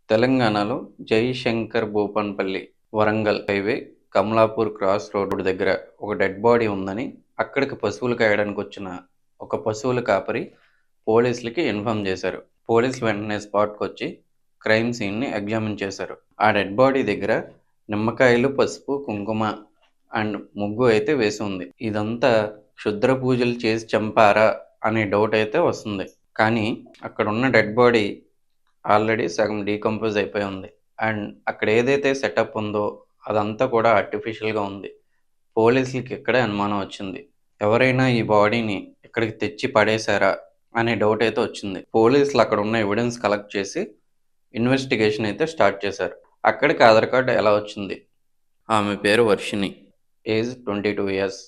తెలంగాణలో Jayashankar Bhupalpally Warangal highway Kamalapur cross road దగ్గర ఒక డెడ్ బాడీ ఉందని అక్కడికి పశువులు కాయడానికి వచ్చిన ఒక పశువుల కాపరి పోలీసులకి ఇన్ఫార్మ్ చేశారు. పోలీసులు వెంటనే స్పాట్కి వచ్చి క్రైమ్ సీన్ని ఎగ్జామిన్ చేశారు. ఆ డెడ్ బాడీ దగ్గర నిమ్మకాయలు, పసుపు, కుంకుమ అండ్ ముగ్గు అయితే వేసి ఉంది. ఇదంతా క్షుద్ర పూజలు చేసి చంపారా అనే డౌట్ అయితే వస్తుంది. కానీ అక్కడ ఉన్న డెడ్ బాడీ ఆల్రెడీ సగం డీకంపోజ్ అయిపోయి ఉంది. అండ్ అక్కడ ఏదైతే సెటప్ ఉందో అదంతా కూడా ఆర్టిఫిషియల్‌గా ఉంది. పోలీసులకి ఇక్కడే అనుమానం వచ్చింది. ఎవరైనా ఈ బాడీని ఇక్కడికి తెచ్చి పడేశారా అనే డౌట్ అయితే వచ్చింది. పోలీసులు అక్కడ ఉన్న ఎవిడెన్స్ కలెక్ట్ చేసి ఇన్వెస్టిగేషన్ అయితే స్టార్ట్ చేశారు. అక్కడికి ఆధార్ కార్డ్ ఎలా వచ్చింది? ఆమె పేరు వర్షిణి. Age 22 years.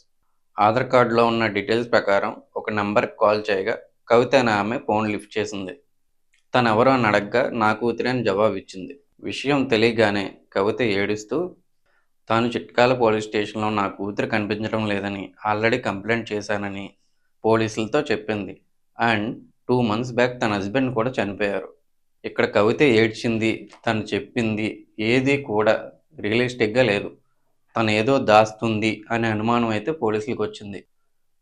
ఆధార్ కార్డ్‌లో ఉన్న డీటెయిల్స్ ప్రకారం ఒక నంబర్‌కి కాల్ చేయగా కవిత అనే ఆమె ఫోన్ లిఫ్ట్ చేసింది. తనెవరో అని అడగ్గా నా కూతురే అని జవాబిచ్చింది. విషయం తెలియగానే కవిత ఏడుస్తూ తాను చిట్కాల పోలీస్ స్టేషన్‌లో నా కూతురు కనిపించడం లేదని ఆల్రెడీ కంప్లెయింట్ చేశానని పోలీసులతో చెప్పింది. అండ్ 2 మంత్స్ బ్యాక్ తన హస్బెండ్ కూడా చనిపోయారు. ఇక్కడ కవిత ఏడ్చింది, తను చెప్పింది ఏదీ కూడా రియలిస్టిక్‌గా లేదు. తనేదో దాస్తుంది అనే అనుమానం అయితే పోలీసులకొచ్చింది.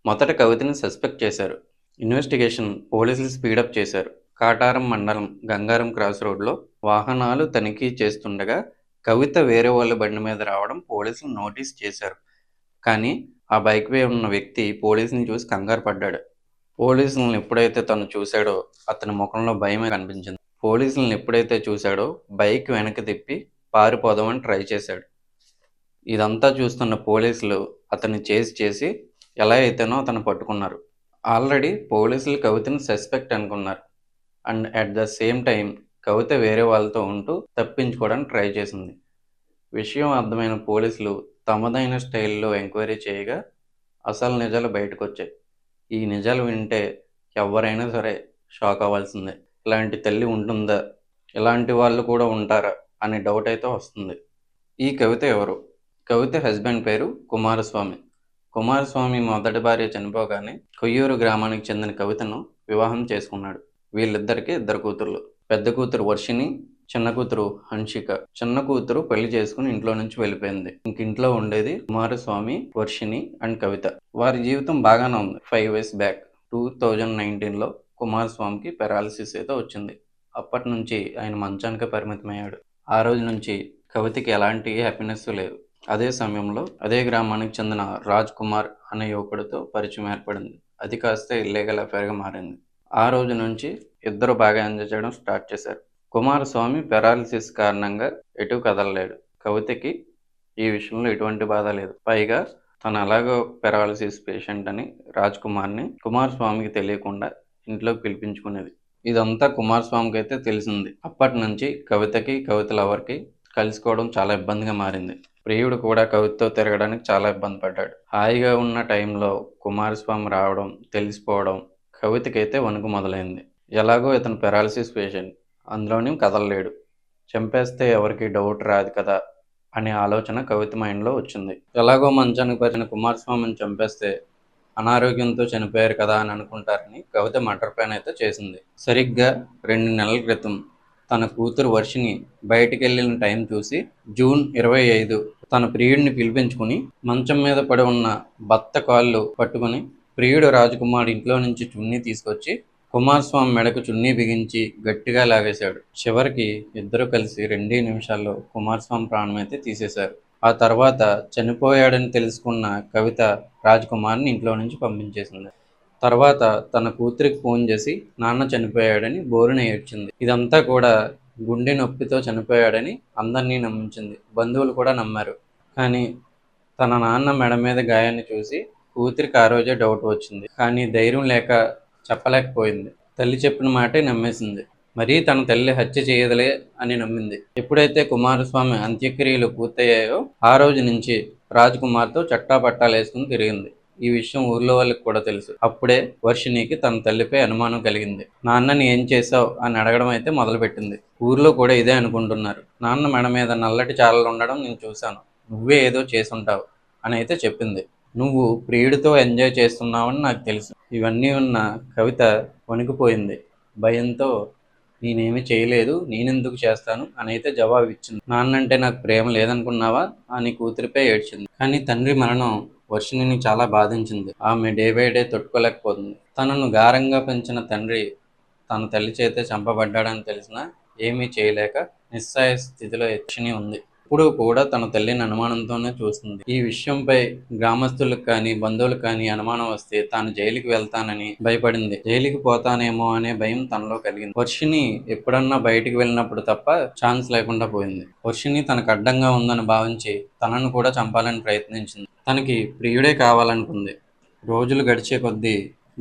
మొదట కవితని సస్పెక్ట్ చేశారు. ఇన్వెస్టిగేషన్ పోలీసులు స్పీడప్ చేశారు. కాటారం మండలం గంగారం క్రాస్ రోడ్లో వాహనాలు తనిఖీ చేస్తుండగా కవిత వేరే వాళ్ళ బండి మీద రావడం పోలీసులు నోటీస్ చేశారు. కానీ ఆ బైక్ మీద ఉన్న వ్యక్తి పోలీసుని చూసి కంగారు పడ్డాడు. పోలీసులను ఎప్పుడైతే తను చూశాడో అతని ముఖంలో భయమే కనిపించింది. పోలీసులను ఎప్పుడైతే చూశాడో బైక్ వెనక్కి తిప్పి పారిపోదామని ట్రై చేశాడు. ఇదంతా చూస్తున్న పోలీసులు అతన్ని చేసి ఎలా అయితేనో అతన్ని పట్టుకున్నారు. ఆల్రెడీ పోలీసులు కవితని సస్పెక్ట్ అనుకున్నారు. And at the same time Kavitha వేరే వాళ్ళతో ఉంటూ తప్పించుకోవడానికి ట్రై చేసింది. విషయం అర్థమైన పోలీసులు తమదైన స్టైల్లో ఎంక్వైరీ చేయగా అసలు నిజాలు బయటకొచ్చాయి. ఈ నిజాలు వింటే ఎవరైనా సరే షాక్ అవ్వాల్సిందే. ఇలాంటి తల్లి ఉంటుందా? ఇలాంటి వాళ్ళు కూడా ఉంటారా? అనే డౌట్ అయితే వస్తుంది. ఈ కవిత ఎవరు? కవిత హస్బెండ్ పేరు కుమారస్వామి. కుమారస్వామి మొదటి భార్య చనిపోగానే కొయ్యూరు గ్రామానికి చెందిన కవితను వివాహం చేసుకున్నాడు. వీళ్ళిద్దరికీ 2 కూతుర్లు. పెద్ద కూతురు వర్షిణి, చిన్న కూతురు హన్షిక. చిన్న కూతురు పెళ్లి చేసుకుని ఇంట్లో నుంచి వెళ్ళిపోయింది. ఇంట్లో ఉండేది కుమారస్వామి, వర్షిణి అండ్ కవిత. వారి జీవితం బాగానే ఉంది. 5 ఇయర్స్ బ్యాక్ 2019లో కుమారస్వామికి పెరాలసిస్ అయితే వచ్చింది. అప్పటి నుంచి ఆయన మంచానికే పరిమితమయ్యాడు. ఆ రోజు నుంచి కవితకి ఎలాంటి హ్యాపీనెస్ లేదు. అదే సమయంలో అదే గ్రామానికి చెందిన రాజ్ కుమార్ అనే యువకుడితో పరిచయం ఏర్పడింది. అది కాస్త ఇల్లీగల్ అఫైర్గా మారింది. ఆ రోజు నుంచి ఇద్దరు బాగా ఎంజాయ్ చేయడం స్టార్ట్ చేశారు. కుమారస్వామి పెరాలసిస్ కారణంగా ఎటూ కదలలేడు. కవితకి ఈ విషయంలో ఎటువంటి బాధ లేదు. పైగా తను ఎలాగో పెరాలసిస్ పేషెంట్ అని రాజ్ కుమార్ని కుమారస్వామికి తెలియకుండా ఇంట్లోకి పిలిపించుకునేది. ఇదంతా కుమారస్వామికి అయితే తెలిసింది. అప్పటి నుంచి కవితకి, కవిత లవర్కి కలుసుకోవడం చాలా ఇబ్బందిగా మారింది. ప్రియుడు కూడా కవితతో తిరగడానికి చాలా ఇబ్బంది పడ్డాడు. హాయిగా ఉన్న టైంలో కుమారస్వామి రావడం తెలిసిపోవడం కవితకైతే వణుకు మొదలైంది. ఎలాగో ఇతను పెరాలసిస్ పేషెంట్, అందులోని కదలలేడు, చంపేస్తే ఎవరికి డౌట్ రాదు కదా అనే ఆలోచన కవిత మైండ్లో వచ్చింది. ఎలాగో మంచానికి పరిచిన కుమారస్వామిని చంపేస్తే అనారోగ్యంతో చనిపోయారు కదా అని అనుకుంటారని కవిత మర్డర్ ప్లాన్ అయితే చేసింది. సరిగ్గా 2 నెలల క్రితం తన కూతురు వర్షిని బయటికెళ్ళిన టైం చూసి జూన్ 25 తన ప్రియుడిని పిలిపించుకుని మంచం మీద పడి ఉన్న భర్త కాళ్ళు పట్టుకుని ప్రియుడు రాజకుమార్ ఇంట్లో నుంచి చున్నీ తీసుకొచ్చి కుమారస్వామి మెడకు చున్నీ బిగించి గట్టిగా లాగేశాడు. చివరికి ఇద్దరు కలిసి 2 నిమిషాల్లో కుమారస్వామి ప్రాణం అయితే తీసేశారు. ఆ తర్వాత చనిపోయాడని తెలుసుకున్న కవిత రాజకుమార్ని ఇంట్లో నుంచి పంపించేసింది. తర్వాత తన కూతురికి ఫోన్ చేసి నాన్న చనిపోయాడని బోరున ఏడ్చింది. ఇదంతా కూడా గుండె నొప్పితో చనిపోయాడని అందరినీ నమ్మించింది. బంధువులు కూడా నమ్మారు. కానీ తన నాన్న మెడ మీద గాయాన్ని చూసి కూతురికి ఆ రోజే డౌట్ వచ్చింది. కానీ ధైర్యం లేక చెప్పలేకపోయింది. తల్లి చెప్పిన మాటే నమ్మేసింది. మరీ తన తల్లి హత్య చేయదులే అని నమ్మింది. ఎప్పుడైతే కుమారస్వామి అంత్యక్రియలు పూర్తయ్యాయో ఆ రోజు నుంచి రాజ్కుమార్తో చట్టాపట్టాలు వేసుకుని తిరిగింది. ఈ విషయం ఊర్లో వాళ్ళకి కూడా తెలుసు. అప్పుడే వర్షిణికి తన తల్లిపై అనుమానం కలిగింది. నాన్నని ఏం చేశావు అని అడగడం అయితే మొదలుపెట్టింది. ఊర్లో కూడా ఇదే అనుకుంటున్నారు. నాన్న మెడ మీద నల్లటి చారలు ఉండడం నేను చూశాను, నువ్వే ఏదో చేసుంటావు అని అయితే చెప్పింది. నువ్వు ప్రియుడితో ఎంజాయ్ చేస్తున్నావని నాకు తెలుసు. ఇవన్నీ ఉన్న కవిత వణికిపోయింది. భయంతో నేనేమి చేయలేదు, నేనెందుకు చేస్తాను అని అయితే జవాబు ఇచ్చింది. నాన్నంటే నాకు ప్రేమ లేదనుకున్నావా అని కూతురిపై ఏడ్చింది. కానీ తండ్రి మరణం వర్షిణిని చాలా బాధించింది. ఆమె డే బై డే తట్టుకోలేకపోతుంది. తనను గారంగా పెంచిన తండ్రి తన తల్లి చేతే చంపబడ్డాడని తెలిసినా ఏమీ చేయలేక నిస్సహాయ స్థితిలో వర్షిణి ఉంది. ఇప్పుడు కూడా తన తల్లిని అనుమానంతోనే చూస్తుంది. ఈ విషయంపై గ్రామస్తులకు కానీ బంధువులకు కానీ అనుమానం వస్తే తాను జైలుకి వెళ్తానని భయపడింది. జైలుకి పోతానేమో అనే భయం తనలో కలిగింది. వర్షిణి ఎప్పుడన్నా బయటికి వెళ్ళినప్పుడు తప్ప ఛాన్స్ లేకుండా పోయింది. వర్షిణి తనకు అడ్డంగా ఉందని భావించి తనను కూడా చంపాలని ప్రయత్నించింది. తనకి ప్రియుడే కావాలనుకుంది. రోజులు గడిచే కొద్దీ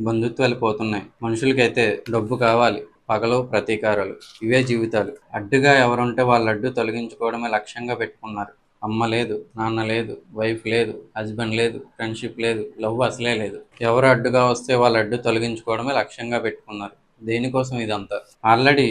బంధుత్వాలు పోతున్నాయి. మనుషులకైతే డబ్బు కావాలి, పగలు ప్రతీకారాలు, ఇవే జీవితాలు. అడ్డుగా ఎవరుంటే వాళ్ళ అడ్డు తొలగించుకోవడమే లక్ష్యంగా పెట్టుకున్నారు. అమ్మ లేదు, నాన్న లేదు, వైఫ్ లేదు, హస్బెండ్ లేదు, ఫ్రెండ్షిప్ లేదు, లవ్ అసలే లేదు. ఎవరు అడ్డుగా వస్తే వాళ్ళ అడ్డు తొలగించుకోవడమే లక్ష్యంగా పెట్టుకున్నారు. దేనికోసం ఇదంతా? ఆల్రెడీ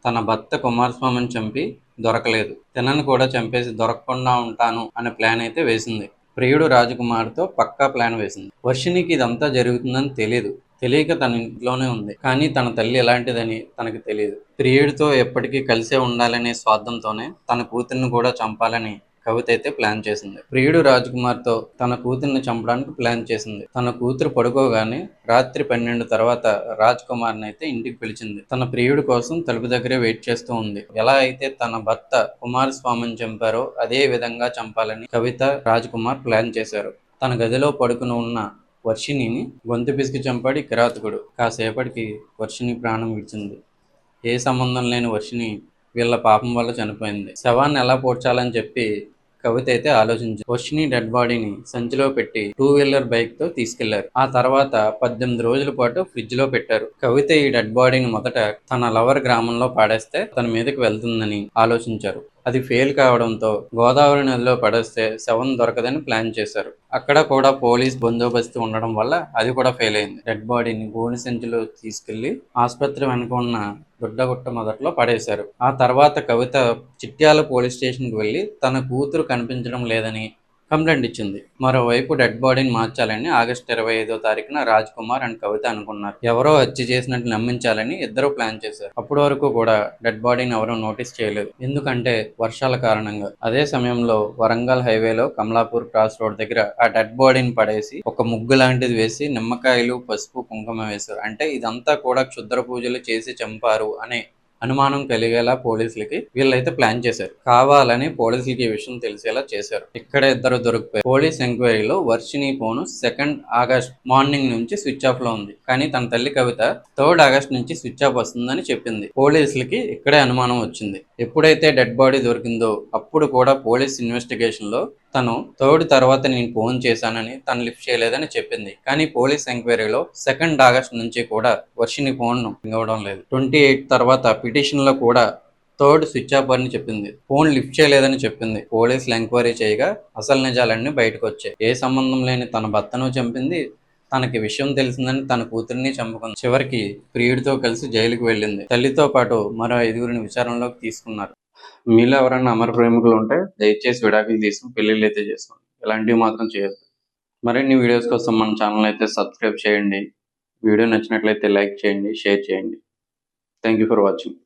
తన భర్త కుమారస్వామిని చంపి దొరకలేదు, తినను కూడా చంపేసి దొరకకుండా ఉంటాను అనే ప్లాన్ అయితే వేసింది. ప్రియుడు రాజకుమార్తో పక్కా ప్లాన్ వేసింది. వర్షిణికి ఇదంతా జరుగుతుందని తెలియదు. తెలియక తన ఇంట్లోనే ఉంది. కానీ తన తల్లి ఎలాంటిదని తనకు తెలియదు. ప్రియుడితో ఎప్పటికీ కలిసే ఉండాలనే స్వార్థంతోనే తన కూతుర్ని కూడా చంపాలని కవిత అయితే ప్లాన్ చేసింది. ప్రియుడు రాజకుమార్తో తన కూతుర్ని చంపడానికి ప్లాన్ చేసింది. తన కూతురు పడుకోగానే రాత్రి 12 తర్వాత రాజకుమార్ని అయితే ఇంటికి పిలిచింది. తన ప్రియుడి కోసం తలుపు దగ్గరే వెయిట్ చేస్తూ ఉంది. ఎలా అయితే తన భర్త కుమారస్వామిని చంపారో అదే విధంగా చంపాలని కవిత రాజకుమార్ ప్లాన్ చేశారు. తన గదిలో పడుకుని ఉన్న వర్షిణిని గొంతు పిసికి చంపాడు కిరాతకుడు. కాసేపటికి వర్షిణి ప్రాణం విడిచింది. ఏ సంబంధం లేని వర్షిణి వీళ్ళ పాపం వల్ల చనిపోయింది. శవాన్ని ఎలా పూడ్చాలని చెప్పి కవిత అయితే ఆలోచించింది. వర్షిణి డెడ్ బాడీని సంచిలో పెట్టి 2-వీలర్ బైక్ తో తీసుకెళ్లారు. ఆ తర్వాత 18 రోజుల పాటు ఫ్రిడ్జ్ లో పెట్టారు. కవిత ఈ డెడ్ బాడీని మొదట తన లవర్ గ్రామంలో పాడేస్తే తన మీదకి వెళ్తుందని ఆలోచించారు. అది ఫెయిల్ కావడంతో గోదావరి నదిలో పడేస్తే శవం దొరకదని ప్లాన్ చేశారు. అక్కడ కూడా పోలీస్ బందోబస్తు ఉండడం వల్ల అది కూడా ఫెయిల్ అయింది. డెడ్ బాడీని గోనె సంచిలో తీసుకెళ్లి ఆసుపత్రి వెనుక ఉన్న గుడ్డగుట్ట మొదట్లో పడేశారు. ఆ తర్వాత కవిత చిట్యాల పోలీస్ స్టేషన్కి వెళ్లి తన కూతురు కనిపించడం లేదని కంప్లైంట్ ఇచ్చింది. మరోవైపు డెడ్ బాడీని మార్చాలని ఆగస్టు 25వ తారీఖున రాజ్ కుమార్ అండ్ కవిత అనుకున్నారు. ఎవరో హత్య చేసినట్టు నమ్మించాలని ఇద్దరు ప్లాన్ చేశారు. అప్పటి వరకు కూడా డెడ్ బాడీని ఎవరూ నోటీస్ చేయలేదు, ఎందుకంటే వర్షాల కారణంగా. అదే సమయంలో వరంగల్ హైవేలో కమలాపూర్ క్రాస్ రోడ్ దగ్గర ఆ డెడ్ బాడీని పడేసి ఒక ముగ్గు లాంటిది వేసి నిమ్మకాయలు, పసుపు, కుంకుమ వేశారు. అంటే ఇదంతా కూడా క్షుద్ర పూజలు చేసి చంపారు అనే అనుమానం కలిగేలా పోలీసులకి వీళ్ళైతే ప్లాన్ చేశారు. కావాలని పోలీసులకి ఈ విషయం తెలిసేలా చేశారు. ఇక్కడ ఇద్దరు దొరికిపోయారు. పోలీస్ ఎంక్వైరీలో వర్షిణి ఫోన్ 2 ఆగస్ట్ మార్నింగ్ నుంచి స్విచ్ ఆఫ్ లో ఉంది. కానీ తన తల్లి కవిత 3 ఆగస్ట్ నుంచి స్విచ్ ఆఫ్ వస్తుందని చెప్పింది. పోలీసులకి ఇక్కడే అనుమానం వచ్చింది. ఎప్పుడైతే డెడ్ బాడీ దొరికిందో అప్పుడు కూడా పోలీస్ ఇన్వెస్టిగేషన్ లో తను 3 తర్వాత నేను ఫోన్ చేశానని తను లిఫ్ట్ చేయలేదని చెప్పింది. కానీ పోలీస్ ఎంక్వైరీలో 2 ఆగస్ట్ నుంచి కూడా వర్షిణి ఫోన్ ఇవ్వడం లేదు. 28 తర్వాత పిటిషన్ లో కూడా 3 స్విచ్ ఆఫ్ అని చెప్పింది. ఫోన్ లిఫ్ట్ చేయలేదని చెప్పింది. పోలీసులు ఎంక్వైరీ చేయగా అసలు నిజాలన్నీ బయటకు వచ్చాయి. ఏ సంబంధం లేని తన భర్తను చంపింది, తనకి విషయం తెలిసిందని తన కూతురిని చంపుకుంది. చివరికి ప్రియుడితో కలిసి జైలుకు వెళ్ళింది. తల్లితో పాటు మరో 5గురిని విచారణలోకి తీసుకున్నారు. మీలో ఎవరైనా అమర ప్రేమికులు ఉంటే దయచేసి విడాకులు తీసుకుని పెళ్ళిళ్ళు అయితే చేసుకోండి. ఇలాంటివి మాత్రం చేయొద్దు. మరిన్ని వీడియోస్ కోసం మన ఛానల్ అయితే సబ్స్క్రైబ్ చేయండి. వీడియో నచ్చినట్లయితే లైక్ చేయండి, షేర్ చేయండి. Thank you for watching.